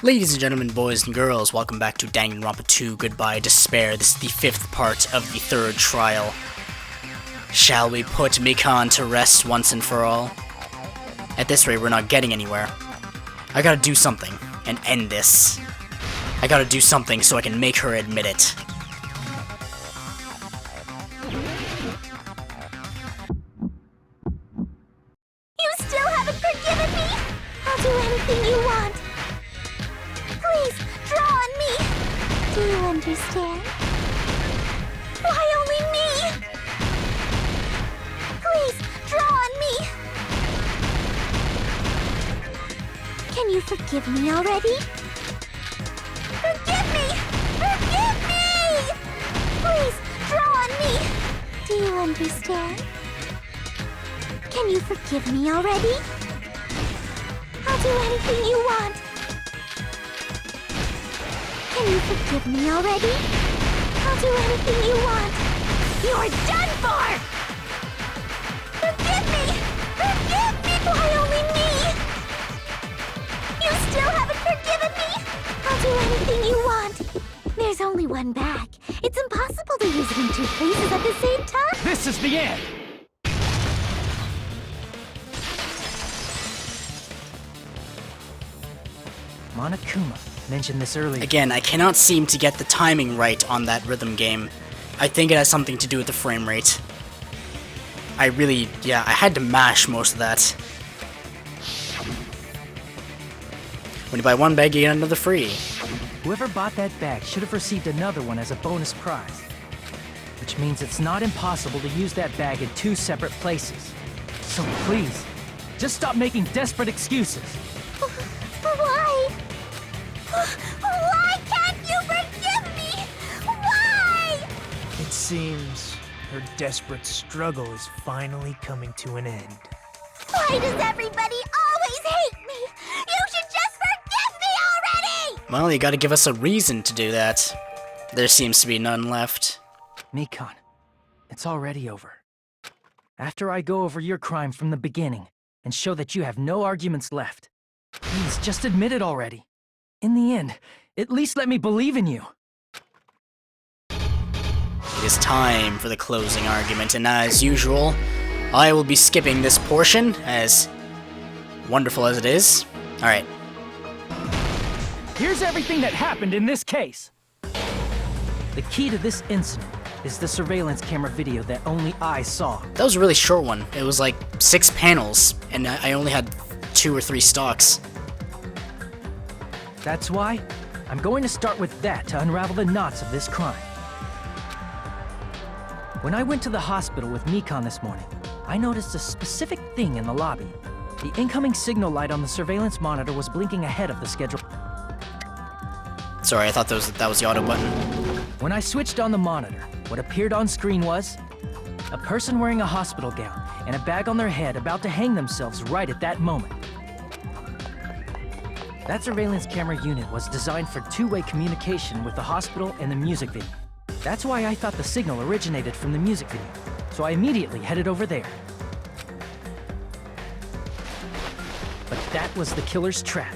Ladies and gentlemen, boys and girls, welcome back to Danganronpa 2 Goodbye Despair. This is the 5th part of the 3rd trial. Shall we put Mikan to rest once and for all? At this rate, we're not getting anywhere. I gotta do something, and end this. I gotta do something so I can make her admit it. You still haven't forgiven me? I'll do anything you want. Please, draw on me. Do you understand? Why only me? Please, draw on me. Can you forgive me already? Forgive me! Forgive me! Please, draw on me. Do you understand? Can you forgive me already? I'll do anything you want. Can you forgive me already? I'll do anything you want. You're done for! Forgive me! Forgive me! Why only me? You still haven't forgiven me? I'll do anything you want. There's only one bag. It's impossible to use it in two places at the same time. This is the end! Monokuma mentioned this earlier. Again, I cannot seem to get the timing right on that rhythm game. I think it has something to do with the frame rate. I had to mash most of that. When you buy one bag, you get another free. Whoever bought that bag should have received another one as a bonus prize. Which means it's not impossible to use that bag in two separate places. So please, just stop making desperate excuses. Why? Why can't you forgive me? Why? It seems her desperate struggle is finally coming to an end. Why does everybody always hate me? You should just forgive me already! Well, you gotta give us a reason to do that. There seems to be none left. Mikan, it's already over. After I go over your crime from the beginning and show that you have no arguments left, please just admit it already. In the end, at least let me believe in you. It is time for the closing argument, and as usual, I will be skipping this portion, as wonderful as it is. Alright. Here's everything that happened in this case. The key to this incident is the surveillance camera video that only I saw. That was a really short one. It was like 6 panels, and I only had 2 or 3 stocks. That's why I'm going to start with that to unravel the knots of this crime. When I went to the hospital with Mikan this morning, I noticed a specific thing in the lobby. The incoming signal light on the surveillance monitor was blinking ahead of the schedule. Sorry, I thought that was the auto button. When I switched on the monitor, what appeared on screen was a person wearing a hospital gown and a bag on their head about to hang themselves right at that moment. That surveillance camera unit was designed for two-way communication with the hospital and the music video. That's why I thought the signal originated from the music video, so I immediately headed over there. But that was the killer's trap.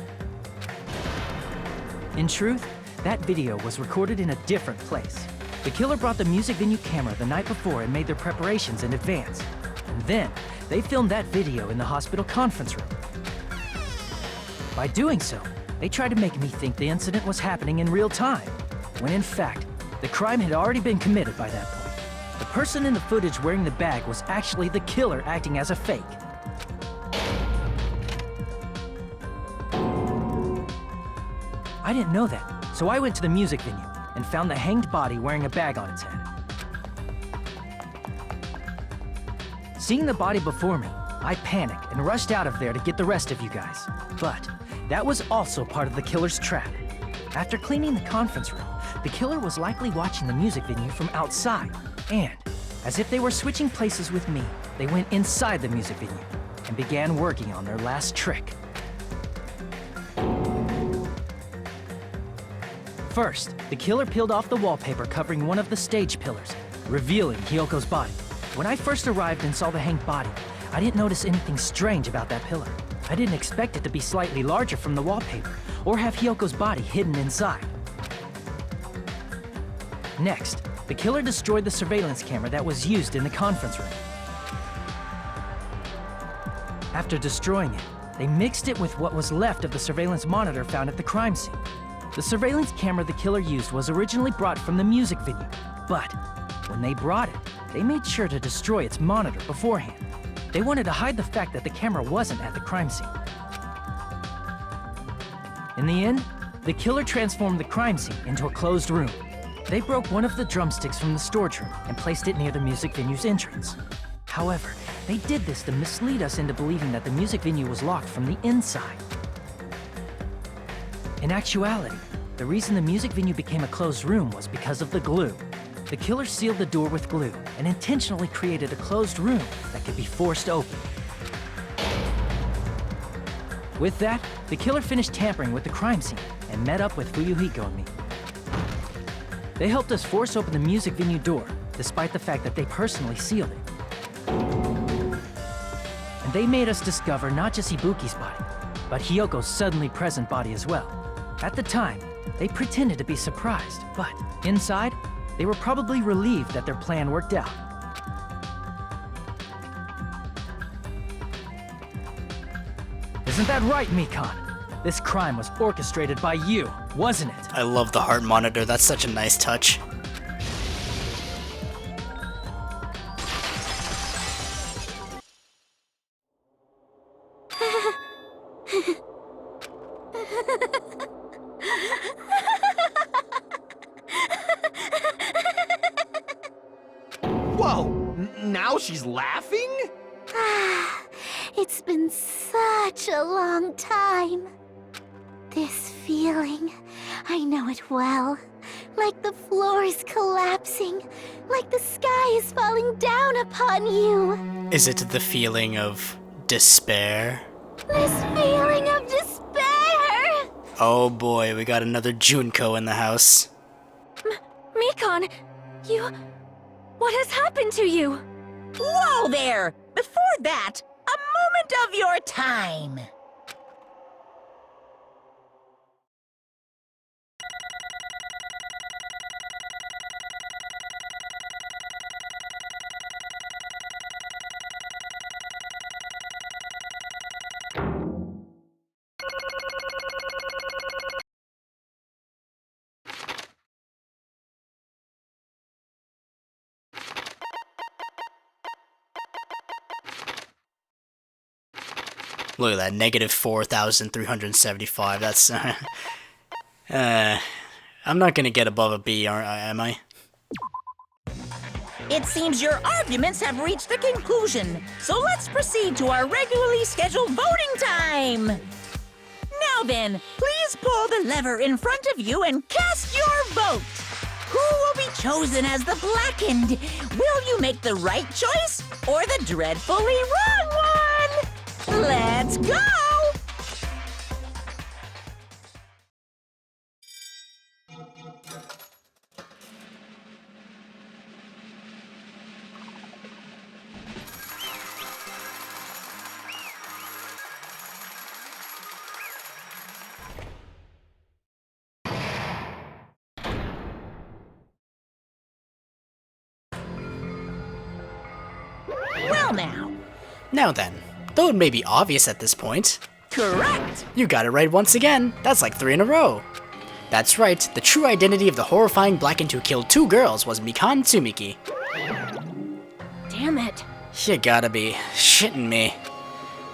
In truth, that video was recorded in a different place. The killer brought the music venue camera the night before and made their preparations in advance. And then, they filmed that video in the hospital conference room. By doing so, they tried to make me think the incident was happening in real time, when in fact, the crime had already been committed by that point. The person in the footage wearing the bag was actually the killer acting as a fake. I didn't know that, so I went to the music venue and found the hanged body wearing a bag on its head. Seeing the body before me, I panicked and rushed out of there to get the rest of you guys. But that was also part of the killer's trap. After cleaning the conference room, the killer was likely watching the music venue from outside. And, as if they were switching places with me, they went inside the music venue and began working on their last trick. First, the killer peeled off the wallpaper covering one of the stage pillars, revealing Kyoko's body. When I first arrived and saw the hanged body, I didn't notice anything strange about that pillar. I didn't expect it to be slightly larger from the wallpaper, or have Hyoko's body hidden inside. Next, the killer destroyed the surveillance camera that was used in the conference room. After destroying it, they mixed it with what was left of the surveillance monitor found at the crime scene. The surveillance camera the killer used was originally brought from the music venue, but when they brought it, they made sure to destroy its monitor beforehand. They wanted to hide the fact that the camera wasn't at the crime scene. In the end, the killer transformed the crime scene into a closed room. They broke one of the drumsticks from the storage room and placed it near the music venue's entrance. However, they did this to mislead us into believing that the music venue was locked from the inside. In actuality, the reason the music venue became a closed room was because of the glue. The killer sealed the door with glue and intentionally created a closed room that could be forced open. With that, the killer finished tampering with the crime scene and met up with Fuyuhiko and me. They helped us force open the music venue door, despite the fact that they personally sealed it. And they made us discover not just Ibuki's body, but Hyoko's suddenly present body as well. At the time, they pretended to be surprised, but inside, they were probably relieved that their plan worked out. Isn't that right, Mikan? This crime was orchestrated by you, wasn't it? I love the heart monitor, that's such a nice touch. Whoa! Now she's laughing? It's been such a long time. This feeling, I know it well. Like the floor is collapsing, like the sky is falling down upon you. Is it the feeling of despair? This feeling of despair! Oh boy, we got another Junko in the house. Mikan, what has happened to you? Whoa there! Before that, a moment of your time. Look at that, negative 4,375. That's, I'm not gonna get above a B, am I? It seems your arguments have reached a conclusion, so let's proceed to our regularly scheduled voting time. Now then, please pull the lever in front of you and cast your vote. Who will be chosen as the blackened? Will you make the right choice or the dreadfully wrong one? Let's go! Well now. Now then, though it may be obvious at this point. Correct! You got it right once again. That's like 3 in a row. That's right, the true identity of the horrifying blackened who killed 2 girls was Mikan Tsumiki. Damn it. You gotta be shitting me.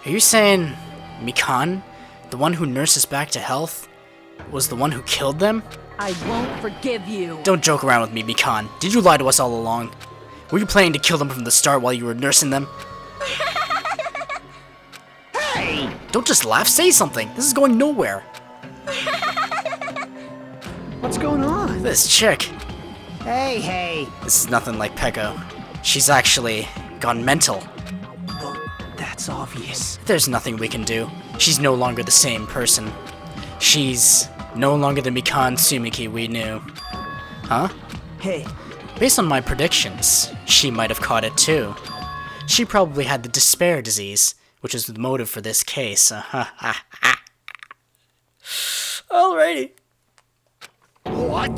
Are you saying Mikan, the one who nursed us back to health, was the one who killed them? I won't forgive you. Don't joke around with me, Mikan. Did you lie to us all along? Were you planning to kill them from the start while you were nursing them? Hey! Don't just laugh, say something. This is going nowhere. What's going on? This chick. Hey! This is nothing like Peko. She's actually gone mental. That's obvious. There's nothing we can do. She's no longer the same person. She's no longer the Mikan Tsumiki we knew. Huh? Hey, Based on my predictions, she might have caught it too. She probably had the despair disease, which is the motive for this case. Alrighty. What?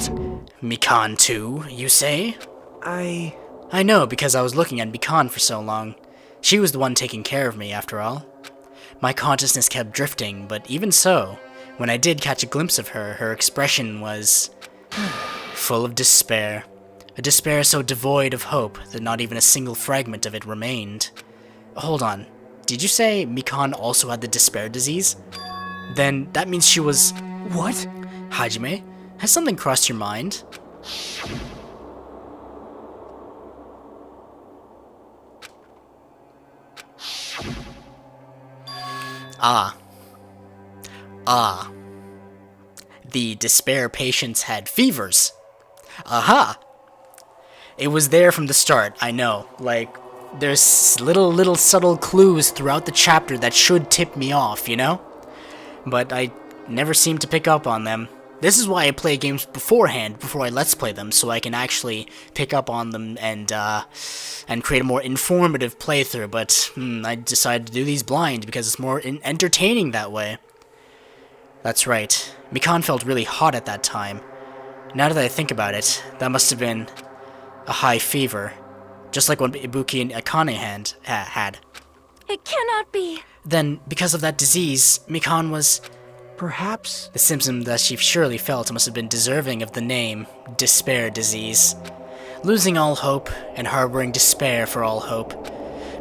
Mikan too, you say? I know, because I was looking at Mikan for so long. She was the one taking care of me, after all. My consciousness kept drifting, but even so, when I did catch a glimpse of her, her expression was full of despair. A despair so devoid of hope that not even a single fragment of it remained. Hold on, did you say Mikan also had the despair disease? Then that means she was... What? Hajime, has something crossed your mind? The despair patients had fevers. Aha! It was there from the start, I know. Like, there's little subtle clues throughout the chapter that should tip me off, you know? But I never seem to pick up on them. This is why I play games beforehand, before I let's play them, so I can actually pick up on them and create a more informative playthrough, but I decided to do these blind because it's more entertaining that way. That's right, Mikan felt really hot at that time. Now that I think about it, that must have been a high fever, just like what Ibuki and Akane had. It cannot be. Then, because of that disease, Mikan was... Perhaps... The symptom that she surely felt must have been deserving of the name, despair disease. Losing all hope, and harboring despair for all hope.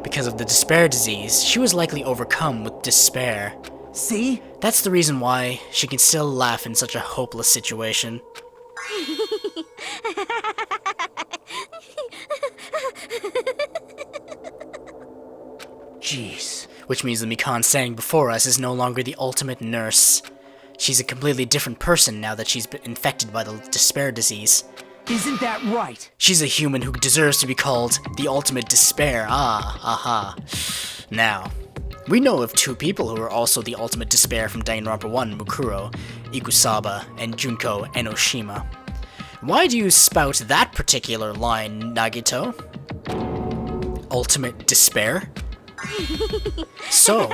Because of the despair disease, she was likely overcome with despair. See? That's the reason why she can still laugh in such a hopeless situation. Jeez. Which means that Mikan standing before us is no longer the ultimate nurse. She's a completely different person now that she's been infected by the despair disease. Isn't that right? She's a human who deserves to be called the ultimate despair. Aha. Now, we know of two people who are also the ultimate despair from Danganronpa 1, Mukuro, Ikusaba, and Junko Enoshima. Why do you spout that particular line, Nagito? Ultimate despair? So,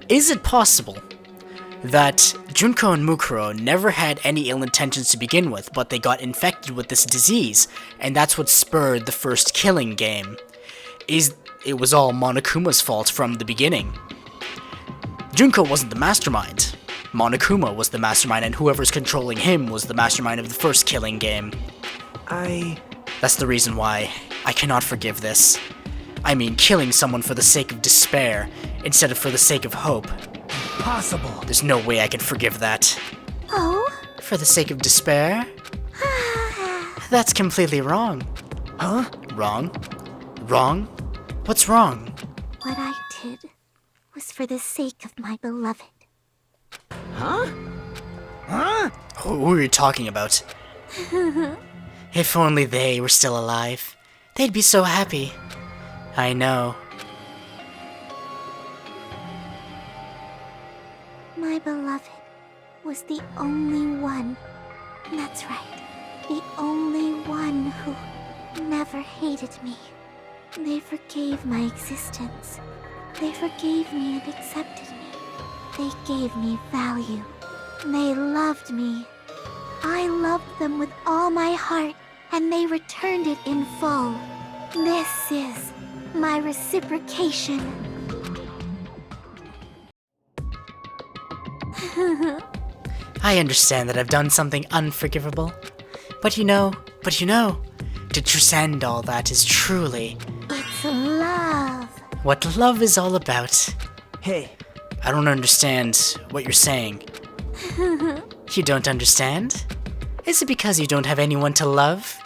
is it possible that Junko and Mukuro never had any ill intentions to begin with, but they got infected with this disease, and that's what spurred the first killing game? It was all Monokuma's fault from the beginning. Junko wasn't the mastermind. Monokuma was the mastermind, and whoever's controlling him was the mastermind of the first killing game. That's the reason why I cannot forgive this. I mean, killing someone for the sake of despair, instead of for the sake of hope. Possible. There's no way I can forgive that. Oh? For the sake of despair? That's completely wrong. Huh? Wrong? Wrong? What's wrong? What I did was for the sake of my beloved. Huh? Huh? Who are you talking about? If only they were still alive. They'd be so happy. I know. My beloved was the only one. That's right. The only one who never hated me. They forgave my existence. They forgave me and accepted me. They gave me value. They loved me. I loved them with all my heart, and they returned it in full. This is my reciprocation. I understand that I've done something unforgivable. But you know, to transcend all that is truly It's love. what love is all about. Hey, I don't understand what you're saying. You don't understand? Is it because you don't have anyone to love?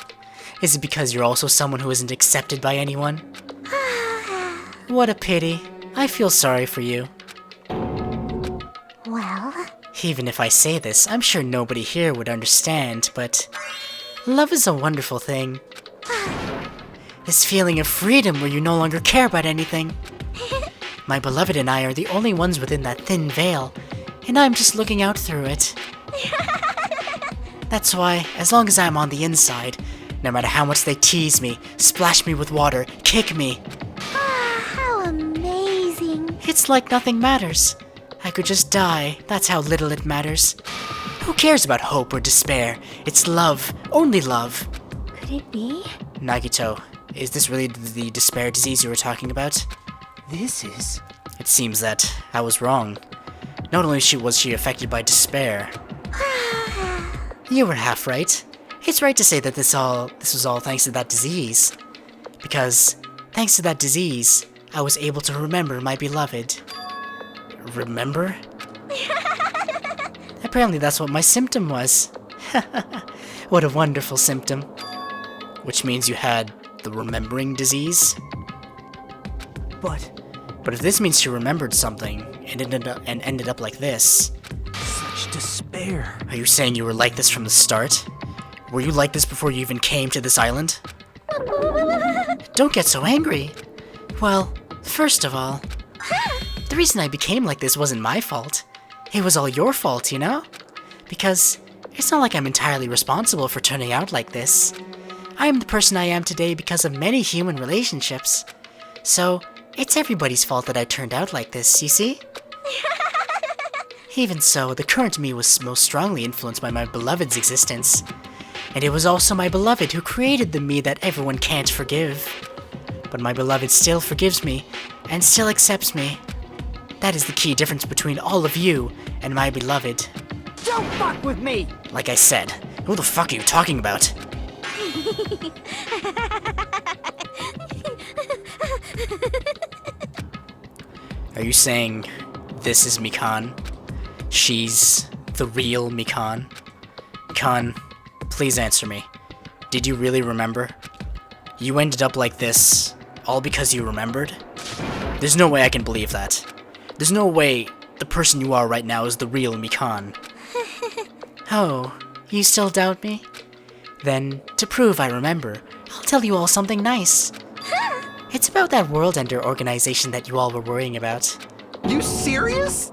Is it because you're also someone who isn't accepted by anyone? What a pity. I feel sorry for you. Well, Even if I say this, I'm sure nobody here would understand, but love is a wonderful thing. This feeling of freedom where you no longer care about anything. My beloved and I are the only ones within that thin veil, and I'm just looking out through it. That's why, as long as I'm on the inside, no matter how much they tease me, splash me with water, kick me, how amazing. It's like nothing matters. I could just die, that's how little it matters. Who cares about hope or despair? It's love, only love. Could it be? Nagito, is this really the despair disease you were talking about? This is... It seems that I was wrong. Not only was she affected by despair. You were half right. It's right to say that this was all thanks to that disease. Because, thanks to that disease, I was able to remember my beloved. Remember? Apparently that's what my symptom was. What a wonderful symptom. Which means you had the remembering disease? But if this means she remembered something and ended up like this... Such despair. Are you saying you were like this from the start? Were you like this before you even came to this island? Don't get so angry. Well, first of all, the reason I became like this wasn't my fault. It was all your fault, you know? Because it's not like I'm entirely responsible for turning out like this. I am the person I am today because of many human relationships. So, it's everybody's fault that I turned out like this, you see? Even so, the current me was most strongly influenced by my beloved's existence. And it was also my beloved who created the me that everyone can't forgive. But my beloved still forgives me, and still accepts me. That is the key difference between all of you and my beloved. Don't fuck with me! Like I said, who the fuck are you talking about? Are you saying this is Mikan? She's the real Mikan? Mikan, please answer me. Did you really remember? You ended up like this all because you remembered? There's no way I can believe that. There's no way the person you are right now is the real Mikan. Oh, you still doubt me? Then, to prove I remember, I'll tell you all something nice. It's about that World Ender organization that you all were worrying about. You serious?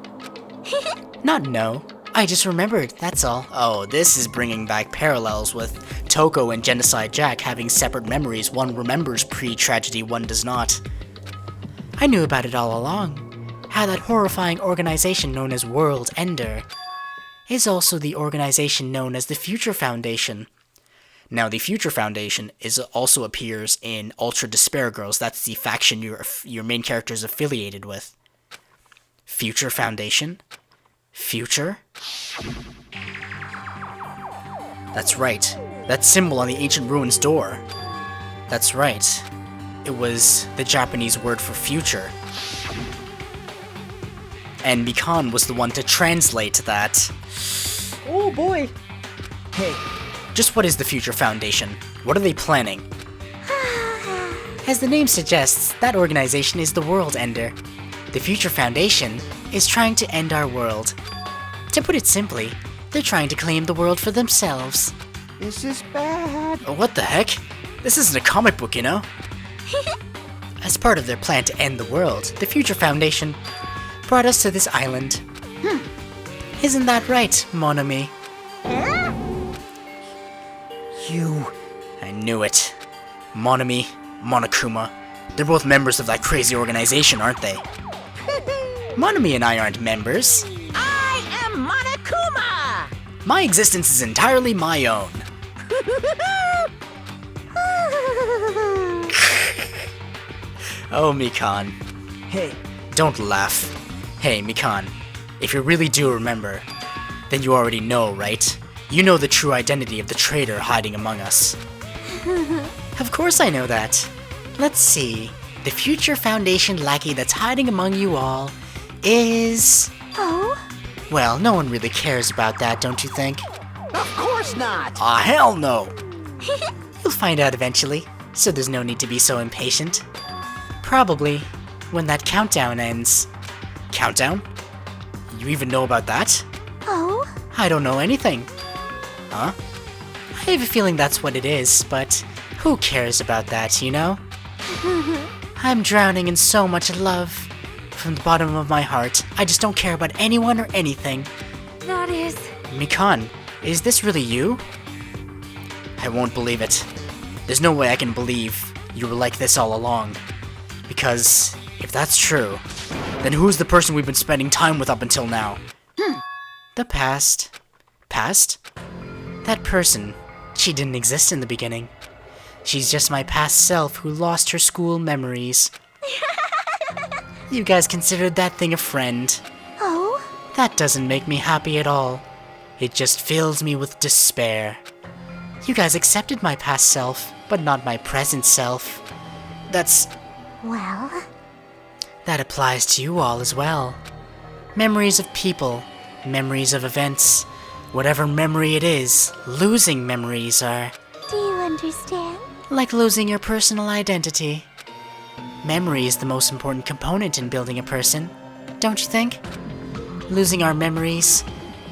No. I just remembered, that's all. Oh, this is bringing back parallels with Toko and Genocide Jack having separate memories. One remembers pre-tragedy, one does not. I knew about it all along. How that horrifying organization known as World Ender is also the organization known as the Future Foundation. Now, the Future Foundation also appears in Ultra Despair Girls. That's the faction your main character is affiliated with. Future Foundation? Future? That's right. That symbol on the ancient ruins door. That's right. It was the Japanese word for future. And Mikan was the one to translate that. Oh boy! Hey, Just what is the Future Foundation? What are they planning? As the name suggests, that organization is the World Ender. The Future Foundation is trying to end our world. To put it simply, they're trying to claim the world for themselves. This is bad. Oh, what the heck? This isn't a comic book, you know? As part of their plan to end the world, the Future Foundation brought us to this island. Isn't that right, mon ami? you... I knew it. Mon ami, Monokuma. They're both members of that crazy organization, aren't they? Mon ami and I aren't members. I am Monokuma! My existence is entirely my own. Oh, Mikan. Hey, Don't laugh. Hey, Mikan. If you really do remember, then you already know, right? You know the true identity of the traitor hiding among us. Of course I know that. Let's see. The Future Foundation lackey that's hiding among you all is... Oh? Well, no one really cares about that, don't you think? Of course not! Ah, hell no! You'll find out eventually, so there's no need to be so impatient. Probably when that countdown ends. Countdown? You even know about that? Oh? I don't know anything. Huh? I have a feeling that's what it is, but who cares about that, you know? I'm drowning in so much love. From the bottom of my heart, I just don't care about anyone or anything. That is... Mikan, is this really you? I won't believe it. There's no way I can believe you were like this all along. Because if that's true, then who's the person we've been spending time with up until now? The past. Past? That person, she didn't exist in the beginning. She's just my past self who lost her school memories. You guys considered that thing a friend. Oh? That doesn't make me happy at all. It just fills me with despair. You guys accepted my past self, but not my present self. Well? That applies to you all as well. Memories of people, memories of events, whatever memory it is, losing memories are Do you understand? like losing your personal identity. Memory is the most important component in building a person, don't you think? Losing our memories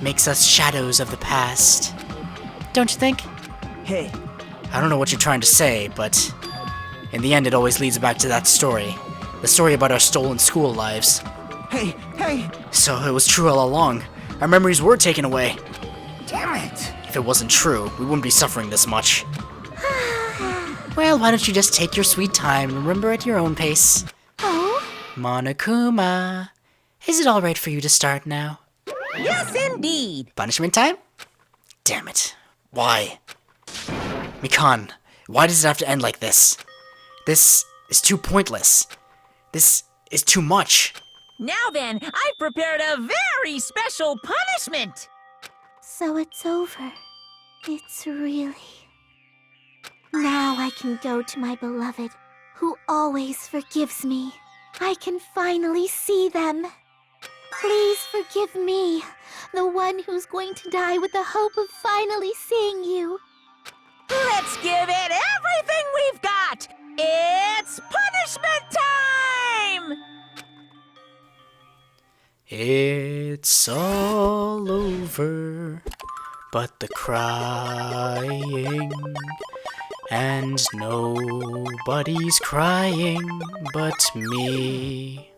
makes us shadows of the past. Don't you think? Hey, I don't know what you're trying to say, but in the end it always leads back to that story. The story about our stolen school lives. hey! So it was true all along. Our memories were taken away. Damn it! If it wasn't true, we wouldn't be suffering this much. Well, why don't you just take your sweet time and remember at your own pace? Oh? Monokuma, is it alright for you to start now? Yes, indeed. Punishment time? Damn it. Why? Mikan, why does it have to end like this? This is too pointless. This is too much. Now then, I've prepared a very special punishment. So it's over. It's really... Now I can go to my beloved, who always forgives me. I can finally see them. Please forgive me, the one who's going to die with the hope of finally seeing you. Let's give it everything we've got. It's punishment time! It's all over, but the crying, and nobody's crying but me.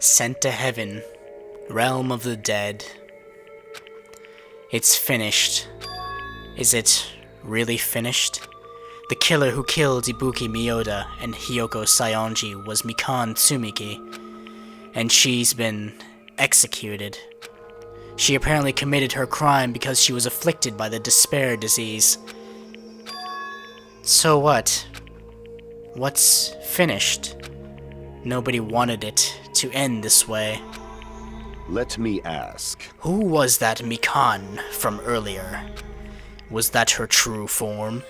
Sent to heaven, realm of the dead. It's finished. Is it really finished? The killer who killed Ibuki Miyoda and Hiyoko Sayonji was Mikan Tsumiki, and she's been executed. She apparently committed her crime because she was afflicted by the despair disease. So what? What's finished? Nobody wanted it to end this way. Let me ask. Who was that Mikan from earlier? Was that her true form?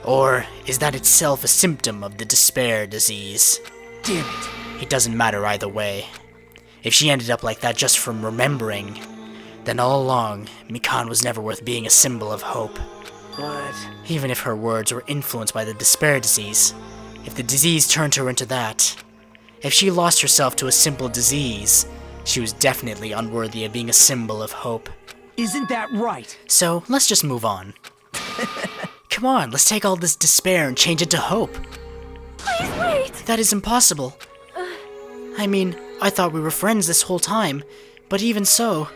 Or is that itself a symptom of the despair disease? Damn it! It doesn't matter either way. If she ended up like that just from remembering, then all along, Mikan was never worth being a symbol of hope. But... Even if her words were influenced by the despair disease, if the disease turned her into that, if she lost herself to a simple disease, she was definitely unworthy of being a symbol of hope. Isn't that right? So, let's just move on. Come on, let's take all this despair and change it to hope. Please wait! That is impossible. I mean, I thought we were friends this whole time, but even so...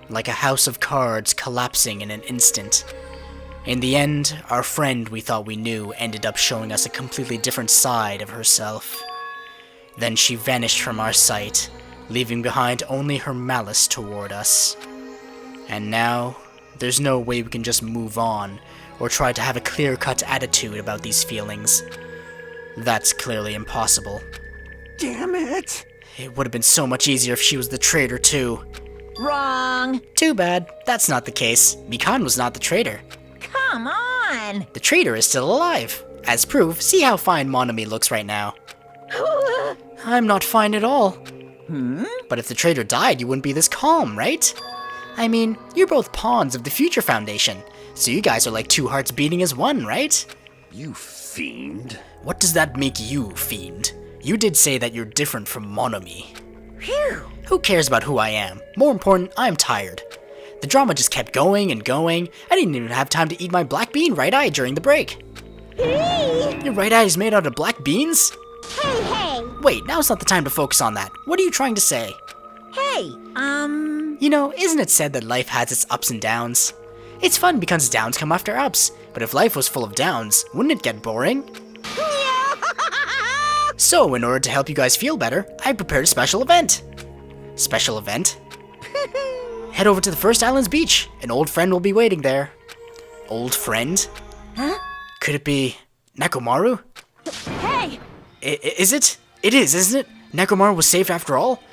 Like a house of cards collapsing in an instant. In the end, our friend we thought we knew ended up showing us a completely different side of herself. Then she vanished from our sight, leaving behind only her malice toward us. And now, there's no way we can just move on, or try to have a clear-cut attitude about these feelings. That's clearly impossible. Damn it! It would have been so much easier if she was the traitor too. Wrong. Too bad. That's not the case. Mikan was not the traitor. Come on. The traitor is still alive. As proof, see how fine Monomi looks right now. I'm not fine at all. But if the traitor died, you wouldn't be this calm, right? I mean, you're both pawns of the Future Foundation, so you guys are like two hearts beating as one, right? You fiend. What does that make you, fiend? You did say that you're different from Monomi. Phew. Who cares about who I am? More important, I'm tired. The drama just kept going and going. I didn't even have time to eat my black bean right eye during the break. Hey! Your right eye is made out of black beans? Hey, hey! Wait, now's not the time to focus on that. What are you trying to say? Hey, You know, isn't it said that life has its ups and downs? It's fun because downs come after ups, but if life was full of downs, wouldn't it get boring? So, in order to help you guys feel better, I prepared a special event. Special event? Head over to the First Island's beach. An old friend will be waiting there. Old friend? Huh? Could it be Nekomaru? Hey! Is it? It is, isn't it? Nekomaru was safe after all?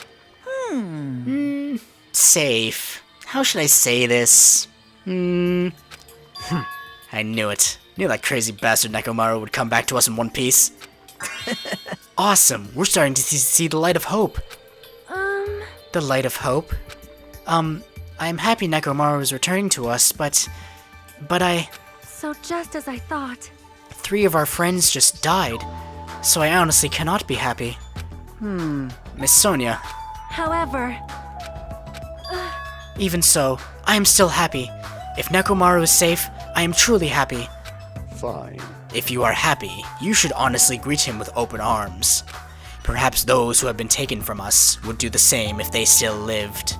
Safe. How should I say this? I knew it. Knew that crazy bastard Nekomaru would come back to us in one piece. Awesome. We're starting to see the light of hope. The light of hope? I'm happy Nekomaru is returning to us, but I... So just as I thought. 3 of our friends just died, so I honestly cannot be happy. Miss Sonia. However, Even so, I am still happy. If Nekomaru is safe, I am truly happy. Fine. If you are happy, you should honestly greet him with open arms. Perhaps those who have been taken from us would do the same if they still lived.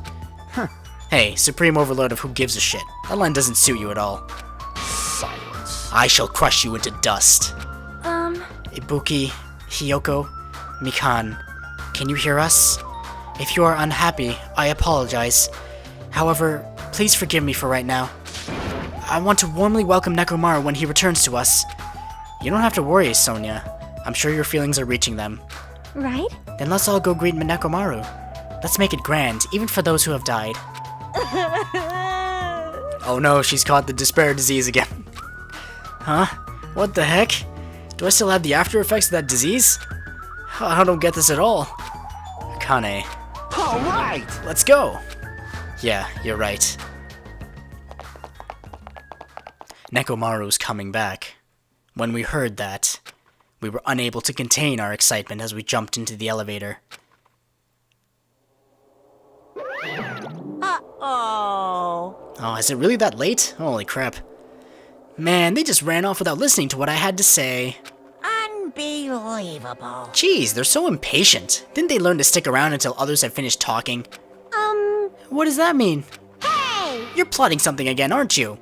Hey, Supreme Overlord of Who Gives a Shit, that line doesn't suit you at all. Silence. I shall crush you into dust. Ibuki, Hiyoko, Mikan, can you hear us? If you are unhappy, I apologize. However, please forgive me for right now. I want to warmly welcome Nekomaru when he returns to us. You don't have to worry, Sonia. I'm sure your feelings are reaching them. right? Then let's all go greet Nekomaru. Let's make it grand, even for those who have died. Oh no, she's caught the despair disease again. Huh? What the heck? Do I still have the after effects of that disease? I don't get this at all. Akane. All right! Let's go! Yeah, you're right. Nekomaru's coming back. When we heard that, we were unable to contain our excitement as we jumped into the elevator. Uh-oh. Oh, is it really that late? Holy crap. Man, they just ran off without listening to what I had to say. Unbelievable. Jeez, they're so impatient. Didn't they learn to stick around until others had finished talking? What does that mean? Hey! You're plotting something again, aren't you?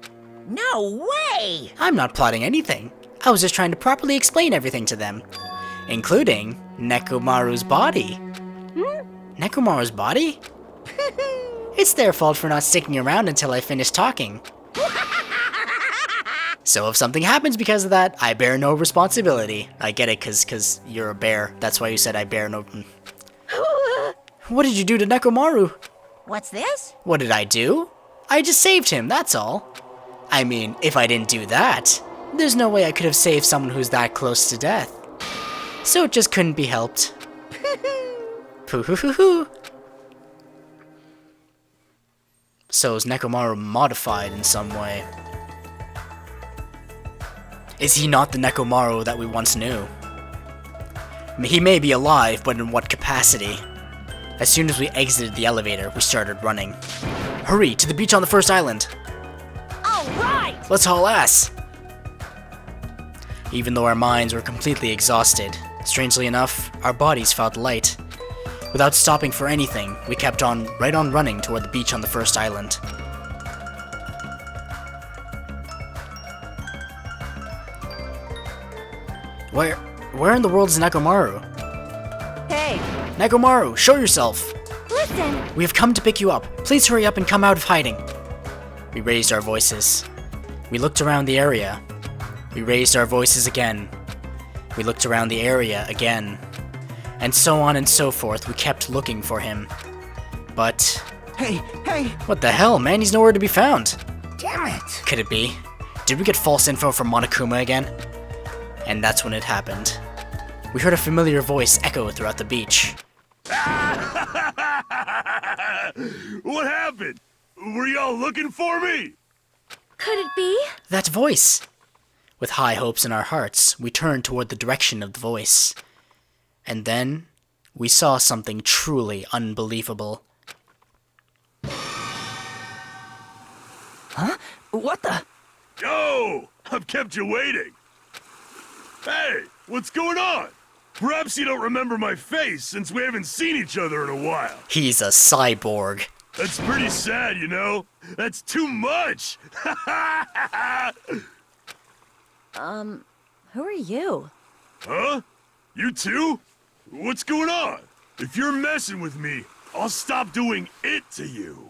No way! I'm not plotting anything. I was just trying to properly explain everything to them. Including Nekomaru's body. Nekomaru's body? It's their fault for not sticking around until I finished talking. So if something happens because of that, I bear no responsibility. I get it, cause you're a bear. That's why you said I bear no... What did you do to Nekomaru? What's this? What did I do? I just saved him, that's all. I mean, if I didn't do that, there's no way I could have saved someone who's that close to death. So it just couldn't be helped. Poo-hoo-hoo-hoo. So is Nekomaru modified in some way? Is he not the Nekomaru that we once knew? He may be alive, but in what capacity? As soon as we exited the elevator, we started running. Hurry, to the beach on the first island! Alright! Let's haul ass! Even though our minds were completely exhausted, strangely enough, our bodies felt light. Without stopping for anything, we kept on right on running toward the beach on the first island. Where in the world is Nekomaru? Hey! Nekomaru, show yourself! Listen! We have come to pick you up. Please hurry up and come out of hiding. We raised our voices. We looked around the area. We raised our voices again. We looked around the area again. And so on and so forth, we kept looking for him. But Hey, hey! What the hell, man? He's nowhere to be found. Damn it! Could it be? Did we get false info from Monokuma again? And that's when it happened. We heard a familiar voice echo throughout the beach. What happened? Were y'all looking for me? Could it be? That voice! With high hopes in our hearts, we turned toward the direction of the voice. And then, we saw something truly unbelievable. Huh? What the? Oh, I've kept you waiting. Hey, what's going on? Perhaps you don't remember my face since we haven't seen each other in a while. He's a cyborg. That's pretty sad, you know? That's too much! Who are you? Huh? You too? What's going on? If you're messing with me, I'll stop doing it to you.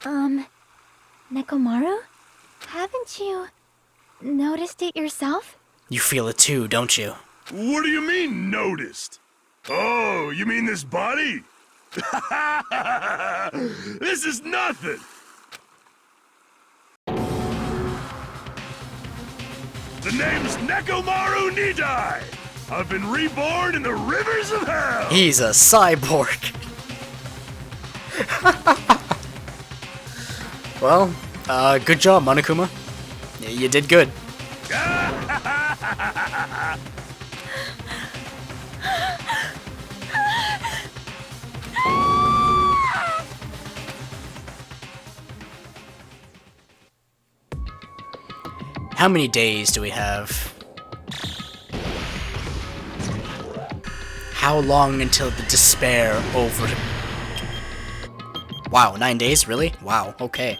Nekomaru? Haven't you noticed it yourself? You feel it too, don't you? What do you mean, noticed? Oh, you mean this body? This is nothing! The name's Nekomaru Nidai! I've been reborn in the rivers of hell! He's a cyborg. Well, good job, Monokuma. You did good. How many days do we have? How long until the despair over? Wow, 9 days? Really? Wow, okay.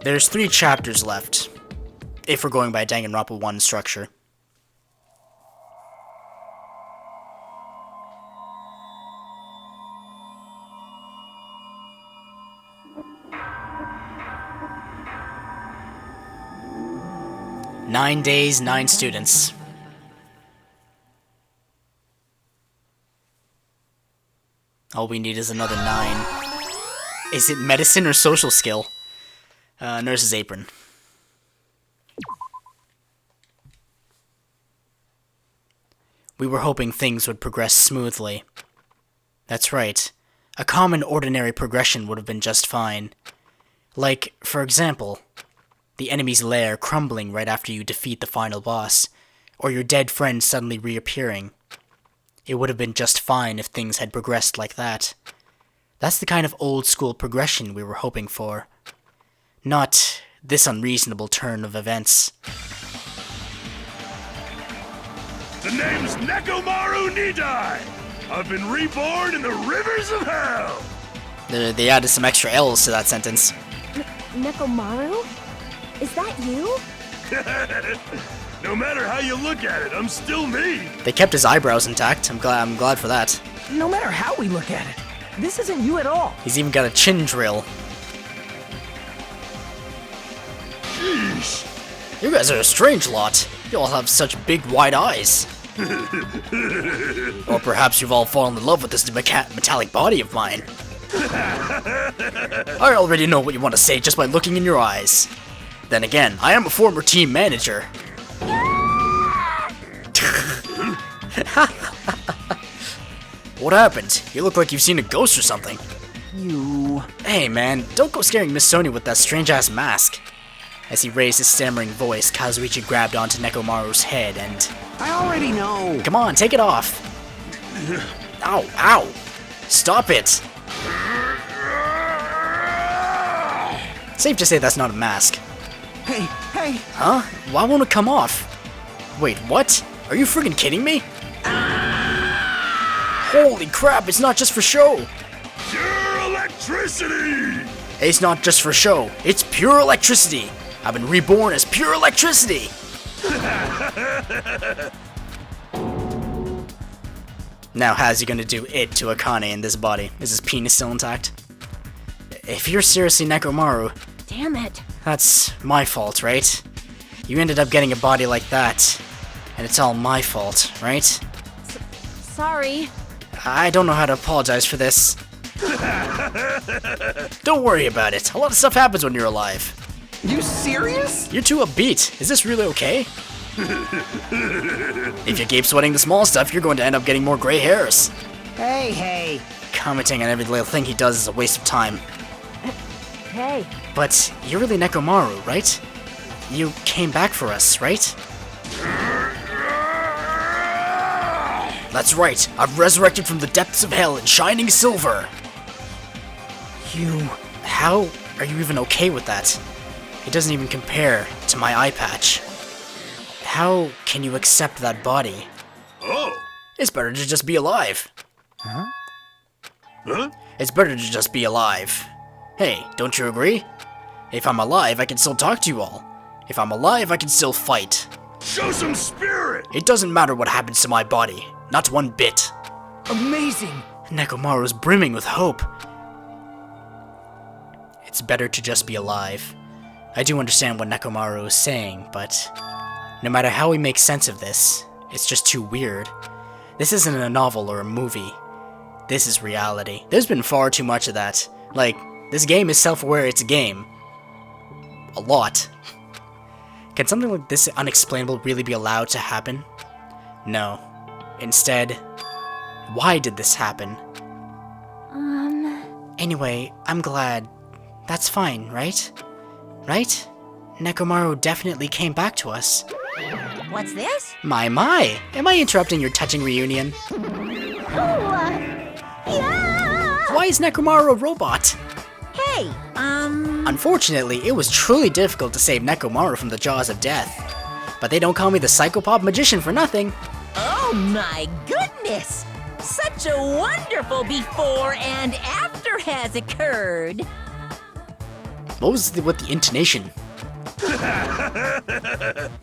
There's 3 chapters left, if we're going by Danganronpa 1 structure. Nine days, 9 students. All we need is another 9. Is it medicine or social skill? Nurse's apron. We were hoping things would progress smoothly. That's right. A common, ordinary progression would have been just fine. Like, for example, the enemy's lair crumbling right after you defeat the final boss, or your dead friend suddenly reappearing. It would have been just fine if things had progressed like that. That's the kind of old-school progression we were hoping for. Not this unreasonable turn of events. The name's Nekomaru Nidai! I've been reborn in the rivers of hell! They added some extra L's to that sentence. Nekomaru? Is that you? No matter how you look at it, I'm still me! They kept his eyebrows intact. I'm glad for that. No matter how we look at it, this isn't you at all. He's even got a chin drill. Sheesh! You guys are a strange lot. You all have such big, wide eyes. Or perhaps you've all fallen in love with this metallic body of mine. I already know what you want to say just by looking in your eyes. Then again, I am a former team manager. What happened? You look like you've seen a ghost or something. You... Hey man, don't go scaring Miss Sony with that strange-ass mask. As he raised his stammering voice, Kazuichi grabbed onto Nekomaru's head and... I already know. Come on, take it off. Ow, ow. Stop it. Safe to say that's not a mask. Hey, hey! Huh? Why won't it come off? Wait, what? Are you friggin' kidding me? Holy crap, it's not just for show. Pure electricity! It's not just for show, it's pure electricity. I've been reborn as pure electricity. Now, how's he gonna do it to Akane in this body? Is his penis still intact? If you're seriously Nekomaru, Damn it. that's my fault, right? You ended up getting a body like that, and it's all my fault, right? Sorry. I don't know how to apologize for this. Don't worry about it. A lot of stuff happens when you're alive. You serious? You're too upbeat. Is this really okay? If you keep sweating the small stuff, you're going to end up getting more gray hairs. Hey. Commenting on every little thing he does is a waste of time. Hey. But you're really Nekomaru, right? You came back for us, right? That's right. I've resurrected from the depths of hell in shining silver. How are you even okay with that? It doesn't even compare to my eye patch. How can you accept that body? Oh. It's better to just be alive. Huh? It's better to just be alive. Hey, don't you agree? If I'm alive, I can still talk to you all. If I'm alive, I can still fight. Show some spirit! It doesn't matter what happens to my body. Not one bit. Amazing. Nekomaru's brimming with hope. It's better to just be alive. I do understand what Nekomaru is saying, but no matter how we make sense of this, it's just too weird. This isn't a novel or a movie. This is reality. There's been far too much of that. Like, this game is self-aware it's a game. A lot. Can something like this unexplainable really be allowed to happen? No. Instead, why did this happen? Anyway, I'm glad. That's fine, right? Right? Nekomaru definitely came back to us. What's this? My! Am I interrupting your touching reunion? Yeah! Why is Nekomaru a robot? Hey, Unfortunately, it was truly difficult to save Nekomaru from the jaws of death. But they don't call me the Psychopop Magician for nothing. Oh my goodness! Such a wonderful before and after has occurred. What was with the intonation?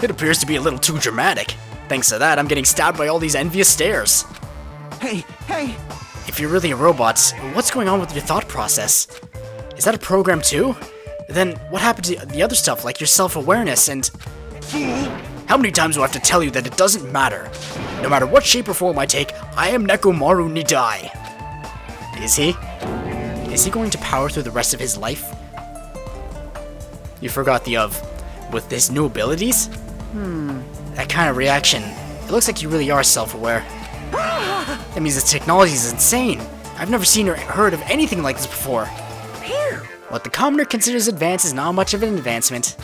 It appears to be a little too dramatic. Thanks to that, I'm getting stabbed by all these envious stares. Hey. If you're really a robot, what's going on with your thought process? Is that a program too? Then what happened to the other stuff, like your self-awareness and... Fool! How many times do I have to tell you that it doesn't matter? No matter what shape or form I take, I am Nekomaru Nidai. Is he? Is he going to power through the rest of his life? You forgot the of. With his new abilities? That kind of reaction. It looks like you really are self-aware. That means this technology is insane. I've never seen or heard of anything like this before. What the commoner considers advanced is not much of an advancement.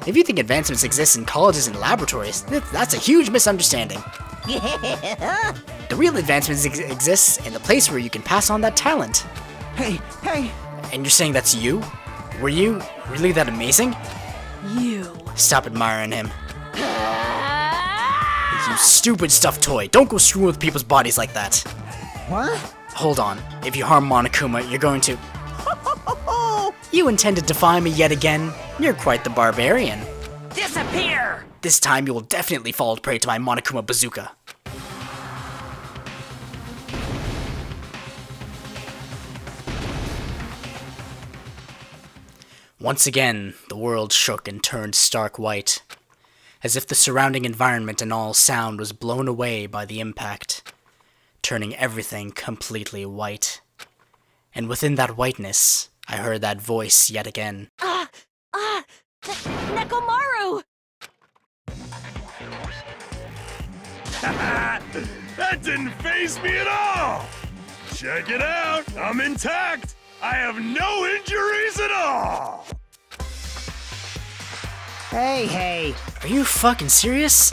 If you think advancements exist in colleges and laboratories, that's a huge misunderstanding. The real advancements exist in the place where you can pass on that talent. Hey. And you're saying that's you? Were you really that amazing? You. Stop admiring him. You stupid stuffed toy. Don't go screwing with people's bodies like that. What? Hold on. If you harm Monokuma, you're going to... You intend to defy me yet again? You're quite the barbarian. Disappear! This time you will definitely fall prey to my Monokuma bazooka. Once again, the world shook and turned stark white, as if the surrounding environment and all sound was blown away by the impact, turning everything completely white. And within that whiteness, I heard that voice yet again. Nekomaru! That didn't faze me at all! Check it out! I'm intact! I have no injuries at all! Hey. Are you fucking serious?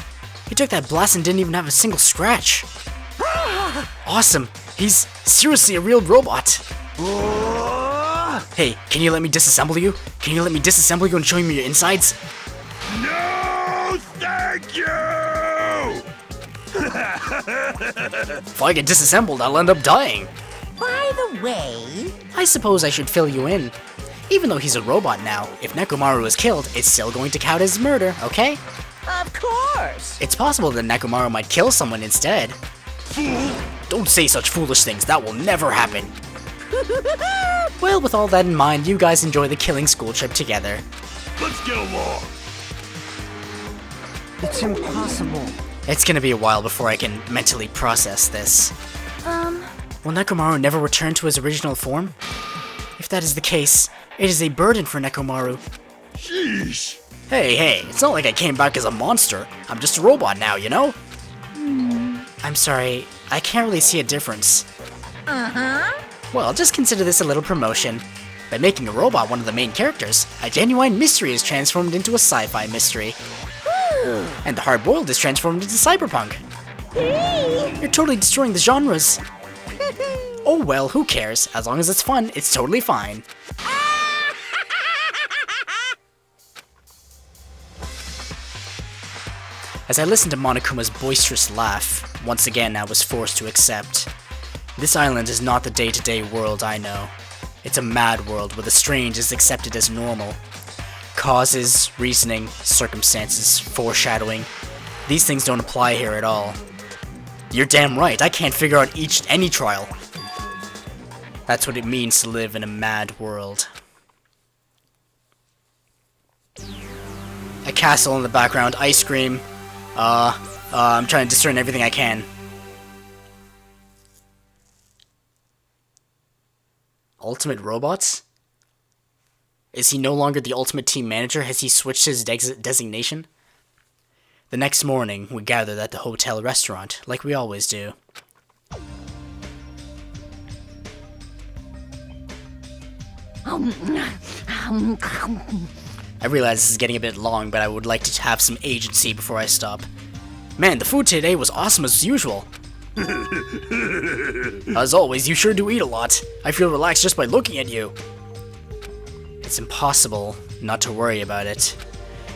He took that blast and didn't even have a single scratch. Awesome! He's seriously a real robot! Hey, can you let me disassemble you? Can you let me disassemble you and show me your insides? No, thank you! If I get disassembled, I'll end up dying. By the way... I suppose I should fill you in. Even though he's a robot now, if Nekomaru is killed, it's still going to count as murder, okay? Of course! It's possible that Nekomaru might kill someone instead. Fool! Don't say such foolish things, that will never happen. Well, with all that in mind, you guys enjoy the killing school trip together. Let's get along! It's impossible. It's gonna be a while before I can mentally process this. Will Nekomaru never return to his original form? If that is the case, it is a burden for Nekomaru. Sheesh. Hey, it's not like I came back as a monster. I'm just a robot now, you know? I'm sorry, I can't really see a difference. Well, just consider this a little promotion. By making a robot one of the main characters, a genuine mystery is transformed into a sci-fi mystery. And the hard-boiled is transformed into cyberpunk. You're totally destroying the genres. Oh well, who cares? As long as it's fun, it's totally fine. As I listened to Monokuma's boisterous laugh, once again I was forced to accept. This island is not the day-to-day world I know. It's a mad world where the strange is accepted as normal. Causes, reasoning, circumstances, foreshadowing. These things don't apply here at all. You're damn right, I can't figure out any trial. That's what it means to live in a mad world. A castle in the background, ice cream. I'm trying to discern everything I can. Ultimate robots? Is he no longer the ultimate team manager? Has he switched his designation? The next morning, we gathered at the hotel restaurant, like we always do. I realize this is getting a bit long, but I would like to have some agency before I stop. Man, the food today was awesome as usual. As always, you sure do eat a lot. I feel relaxed just by looking at you. It's impossible not to worry about it.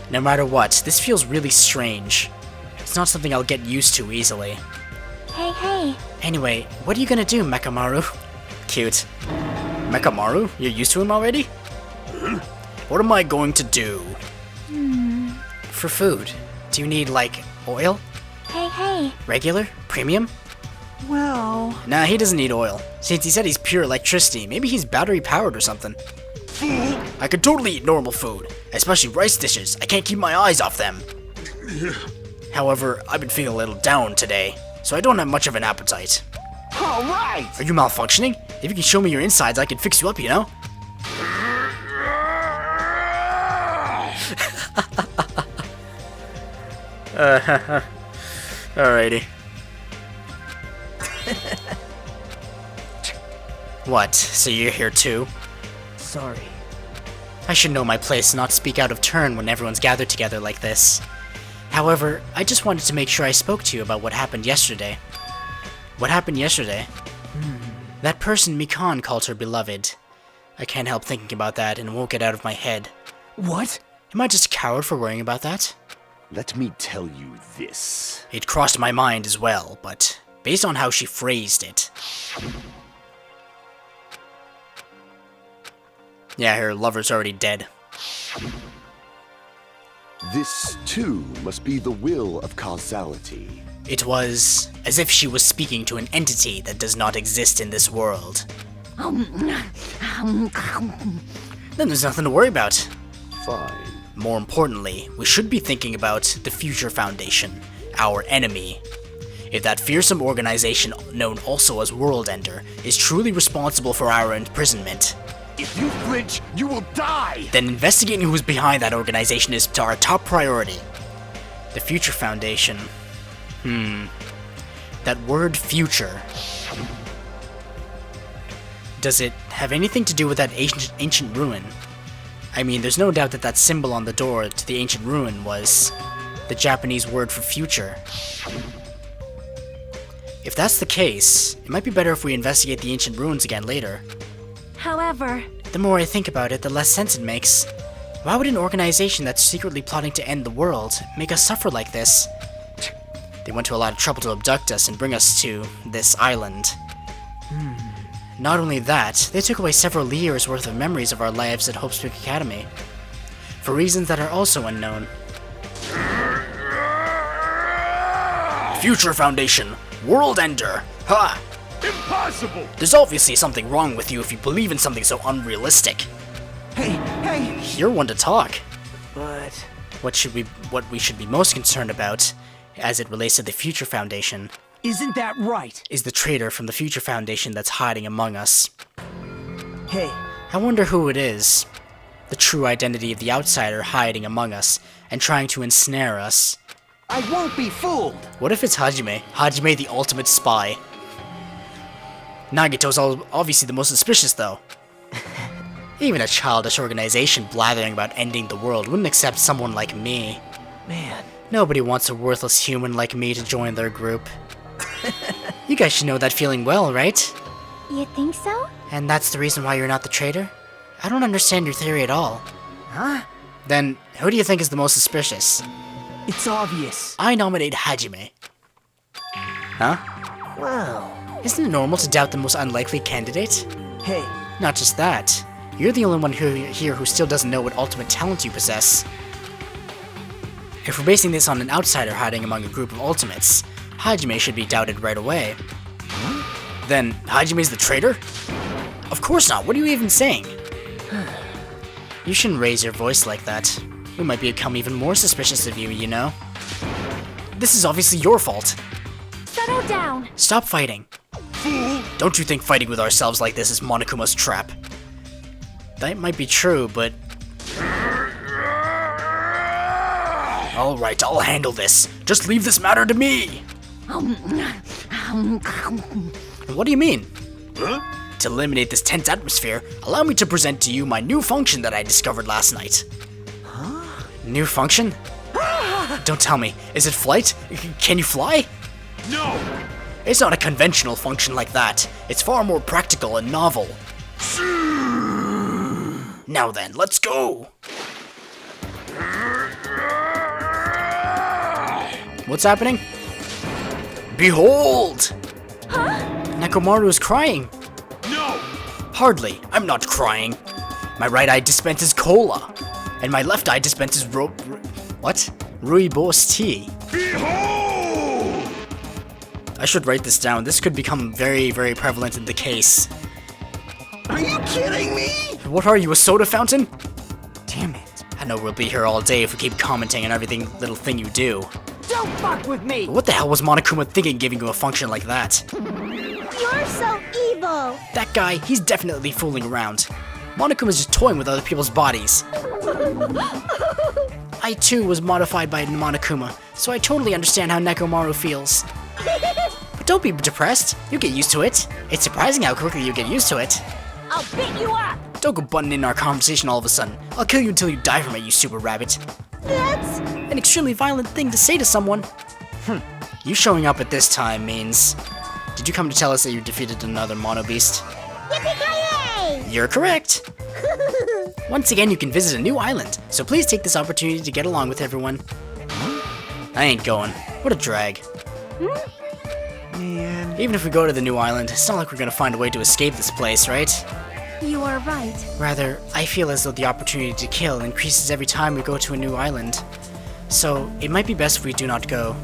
No matter what, this feels really strange. It's not something I'll get used to easily. Hey. Anyway, what are you gonna do, Mekamaru? Cute. Mekamaru? You're used to him already? What am I going to do? For food, do you need, like, oil? Hey. Regular? Premium? Well... Nah, he doesn't need oil. Since he said he's pure electricity, maybe he's battery-powered or something. Fool! I could totally eat normal food, especially rice dishes. I can't keep my eyes off them. However, I've been feeling a little down today, so I don't have much of an appetite. Alright! Are you malfunctioning? If you can show me your insides, I can fix you up, you know? Alrighty. What? So you're here too? Sorry. I should know my place and not speak out of turn when everyone's gathered together like this. However, I just wanted to make sure I spoke to you about what happened yesterday. What happened yesterday? That person Mikan called her beloved. I can't help thinking about that and won't get out of my head. What? Am I just a coward for worrying about that? Let me tell you this. It crossed my mind as well, but based on how she phrased it... Yeah, her lover's already dead. This, too, must be the will of causality. It was as if she was speaking to an entity that does not exist in this world. Then there's nothing to worry about. Fine. More importantly, we should be thinking about the Future Foundation, our enemy. If that fearsome organization, known also as World Ender, is truly responsible for our imprisonment, If you flinch, you will die! then investigating who's behind that organization is our top priority. The Future Foundation. That word future. Does it have anything to do with that ancient ruin? I mean, there's no doubt that that symbol on the door to the ancient ruin was the Japanese word for future. If that's the case, it might be better if we investigate the ancient ruins again later. However, The more I think about it, the less sense it makes. Why would an organization that's secretly plotting to end the world make us suffer like this? They went to a lot of trouble to abduct us and bring us to this island. Not only that, they took away several years worth of memories of our lives at Hope Spring Academy. For reasons that are also unknown. Future Foundation! World Ender! Ha! Impossible! There's obviously something wrong with you if you believe in something so unrealistic. Hey! You're one to talk. But... What we should be most concerned about, as it relates to the Future Foundation, Isn't that right? is the traitor from the Future Foundation that's hiding among us. Hey, I wonder who it is. The true identity of the outsider hiding among us and trying to ensnare us. I won't be fooled. What if it's Hajime? Hajime, the ultimate spy. Nagito's obviously the most suspicious, though. Even a childish organization blathering about ending the world wouldn't accept someone like me. Man, Nobody wants a worthless human like me to join their group. You guys should know that feeling well, right? You think so? And that's the reason why you're not the traitor? I don't understand your theory at all. huh? Then, who do you think is the most suspicious? It's obvious. I nominate Hajime. Huh? Well, Isn't it normal to doubt the most unlikely candidate? hey, Not just that. You're the only one here who still doesn't know what ultimate talent you possess. If we're basing this on an outsider hiding among a group of ultimates, Hajime should be doubted right away. Then, Hajime's the traitor? Of course not, what are you even saying? You shouldn't raise your voice like that. We might become even more suspicious of you, you know? This is obviously your fault. Settle down. Stop fighting. Fool! Don't you think fighting with ourselves like this is Monokuma's trap? That might be true, but... Alright, I'll handle this. Just leave this matter to me! What do you mean? Huh? To eliminate this tense atmosphere, allow me to present to you my new function that I discovered last night. New function? Don't tell me. Is it flight? Can you fly? No! It's not a conventional function like that. It's far more practical and novel. Now then, let's go! What's happening? Behold! Nekomaru is crying. No! Hardly. I'm not crying. My right eye dispenses cola, and my left eye dispenses what? Rooibos tea. Behold! I should write this down. This could become very, very prevalent in the case. are you kidding me? What are you, a soda fountain? Damn it. I know we'll be here all day if we keep commenting on every little thing you do. Don't fuck with me. What the hell was Monokuma thinking giving you a function like that? You're so evil. That guy, he's definitely fooling around. Monokuma's just toying with other people's bodies. I too was modified by Monokuma, so I totally understand how Nekomaru feels. But don't be depressed, you get used to it. It's surprising how quickly you get used to it. I'll beat you up. Don't go butting in our conversation all of a sudden. I'll kill you until you die from it, you super rabbit. That's... An extremely violent thing to say to someone. You showing up at this time means... Did you come to tell us that you defeated another Mono Beast? Yippee-ki-yay! You're correct. Once again, you can visit a new island, so please take this opportunity to get along with everyone. I ain't going. What a drag. Man, Even if we go to the new island, it's not like we're gonna find a way to escape this place, right? You are right. Rather, I feel as though the opportunity to kill increases every time we go to a new island. So, it might be best if we do not go.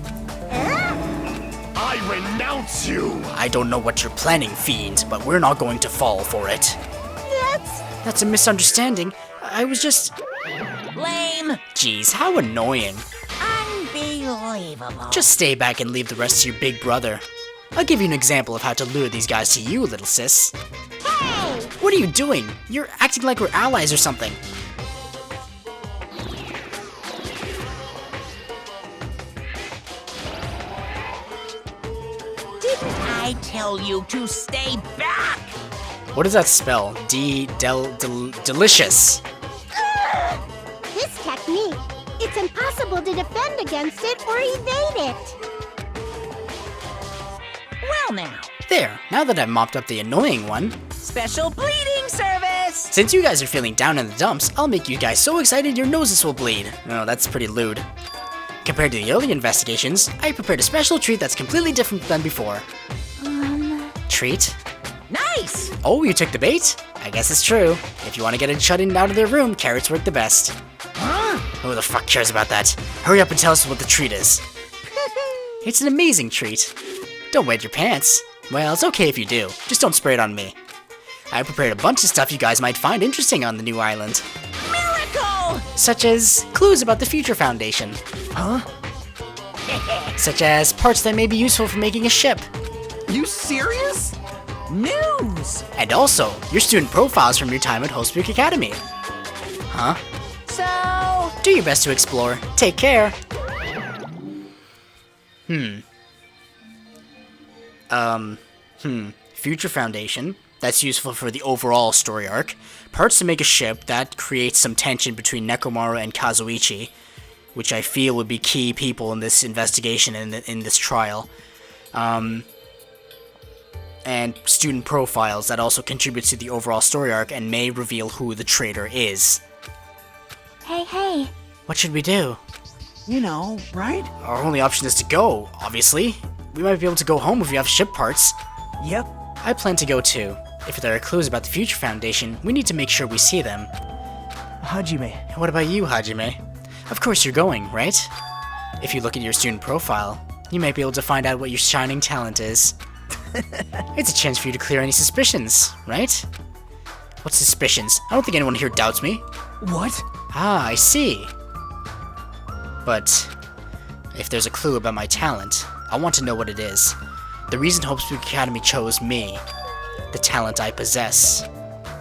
I renounce you! I don't know what you're planning, Fiend, but we're not going to fall for it. That's a misunderstanding. I was just... Lame. Jeez, how annoying. Unbelievable. Just stay back and leave the rest to your big brother. I'll give you an example of how to lure these guys to you, little sis. Hey! What are you doing? You're acting like we're allies or something. Didn't I tell you to stay back? What does that spell? Delicious. This technique, it's impossible to defend against it or evade it. Well now, There, now that I've mopped up the annoying one, special bleeding service. since you guys are feeling down in the dumps, I'll make you guys so excited your noses will bleed. No, that's pretty lewd. Compared to the earlier investigations, I prepared a special treat that's completely different than before. Treat? Nice. Oh, you took the bait? I guess it's true. If you want to get it shut in out of their room, carrots work the best. Who the fuck cares about that? Hurry up and tell us what the treat is. It's an amazing treat. Don't wet your pants. Well, it's okay if you do. Just don't spray it on me. I prepared a bunch of stuff you guys might find interesting on the new island. Miracle. Such as clues about the Future Foundation. such as parts that may be useful for making a ship. You serious? News! And also, your student profiles from your time at Holzbeek Academy. Huh? So, Do your best to explore. Take care. Future Foundation. That's useful for the overall story arc. Parts to make a ship. That creates some tension between Nekomaru and Kazuichi, which I feel would be key people in this investigation and in this trial. And student profiles. That also contributes to the overall story arc and may reveal who the traitor is. hey. What should we do? You know, right? Our only option is to go, obviously. We might be able to go home if we have ship parts. Yep. I plan to go too. If there are clues about the Future Foundation, we need to make sure we see them. Hajime. What about you, Hajime? Of course you're going, right? If you look at your student profile, you might be able to find out what your shining talent is. It's a chance for you to clear any suspicions, right? What suspicions? I don't think anyone here doubts me. What? Ah, I see. But if there's a clue about my talent, I want to know what it is. The reason Holzbeek Academy chose me, the talent I possess,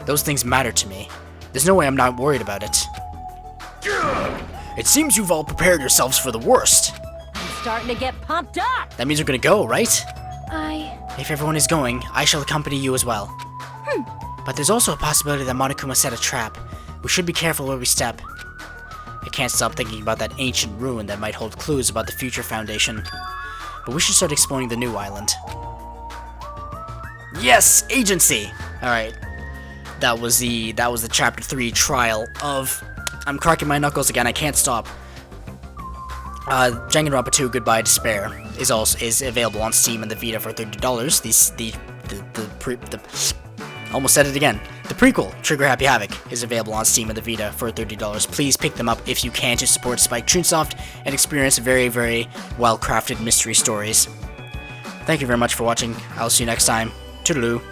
those things matter to me. There's no way I'm not worried about it. It seems you've all prepared yourselves for the worst. I'm starting to get pumped up. That means we're gonna go, right? I... If everyone is going, I shall accompany you as well. But there's also a possibility that Monokuma set a trap. We should be careful where we step. I can't stop thinking about that ancient ruin that might hold clues about the Future Foundation. But we should start exploring the new island. Yes! Agency! Alright. That was the chapter 3 trial of... I'm cracking my knuckles again, I can't stop. Danganronpa 2 Goodbye Despair is available on Steam and the Vita for $30. Almost said it again. The prequel, Trigger Happy Havoc, is available on Steam and the Vita for $30. Please pick them up if you can to support Spike Chunsoft and experience very, very well-crafted mystery stories. Thank you very much for watching. I'll see you next time. Toodaloo.